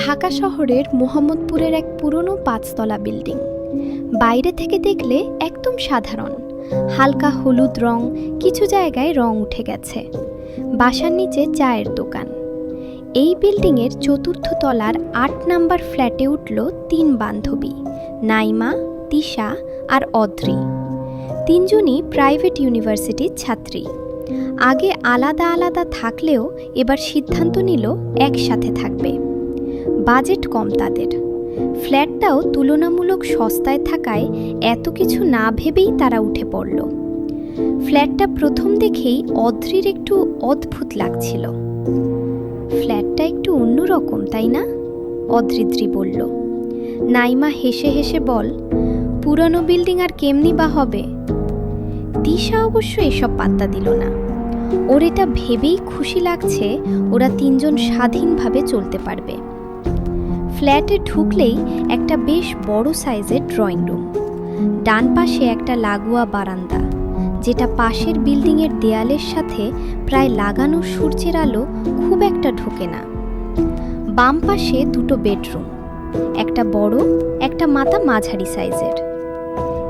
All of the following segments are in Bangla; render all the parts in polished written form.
ঢাকা শহরের মোহাম্মদপুরের এক পুরনো ৫তলা বিল্ডিং। বাইরে থেকে দেখলে একদম সাধারণ, হালকা হলুদ রং, কিছু জায়গায় রং উঠে গেছে। বাসার নিচে চায়ের দোকান। এই বিল্ডিংয়ের ৪র্থ তলার ৮ নম্বর ফ্ল্যাটে উঠল ৩ বান্ধবী, নাইমা, তিশা আর অদ্রি। তিনজনই প্রাইভেট ইউনিভার্সিটির ছাত্রী। আগে আলাদা আলাদা থাকলেও এবার সিদ্ধান্ত নিল একসাথে থাকবে। বাজেট কম তাদের, ফ্ল্যাটটাও তুলনামূলক সস্তায় থাকায় এত কিছু না ভেবেই তারা উঠে পড়ল। ফ্ল্যাটটা প্রথম দেখেই অদ্রির একটু অদ্ভুত লাগছিল। ফ্ল্যাটটা একটু অন্যরকম, তাই না? অদ্রিদ্রি বলল। নাইমা হেসে হেসে বল, পুরানো বিল্ডিং আর কেমনি বা হবে। তিশা অবশ্য এসব পাত্তা দিল না। ওর এটা ভেবেই খুশি লাগছে ওরা তিনজন স্বাধীনভাবে চলতে পারবে। ফ্ল্যাটে ঢুকলেই একটা বেশ বড় সাইজের ড্রয়িং রুম, ডান পাশে একটা লাগোয়া বারান্দা, যেটা পাশের বিল্ডিংয়ের দেয়ালের সাথে প্রায় লাগানো সূর্যের আলো খুব একটা ঢোকে না। বাম পাশে 2টো বেডরুম, একটা বড়, একটা মাঝারি সাইজের।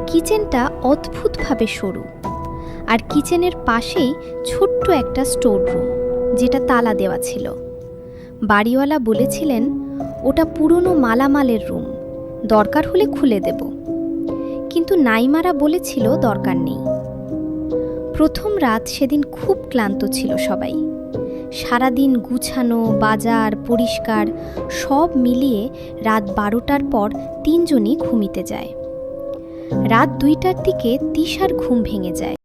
কিচেনটা অদ্ভুতভাবে সরু, আর কিচেনের পাশেই ছোট্ট একটা স্টোর রুম, যেটা তালা দেওয়া ছিল। বাড়িওয়ালা বলেছিলেন ওটা পুরনো মালামালের রুম, দরকার হলে খুলে দেব। কিন্তু নাইমারা বলেছিল দরকার নেই। প্রথম রাত সেদিন খুব ক্লান্ত ছিল সবাই। সারাদিন গুছানো, বাজার, পরিষ্কার সব মিলিয়ে রাত 12টার পর তিনজনই ঘুমিতে যায়। রাত 2টার দিকে তিশার ঘুম ভেঙে যায়।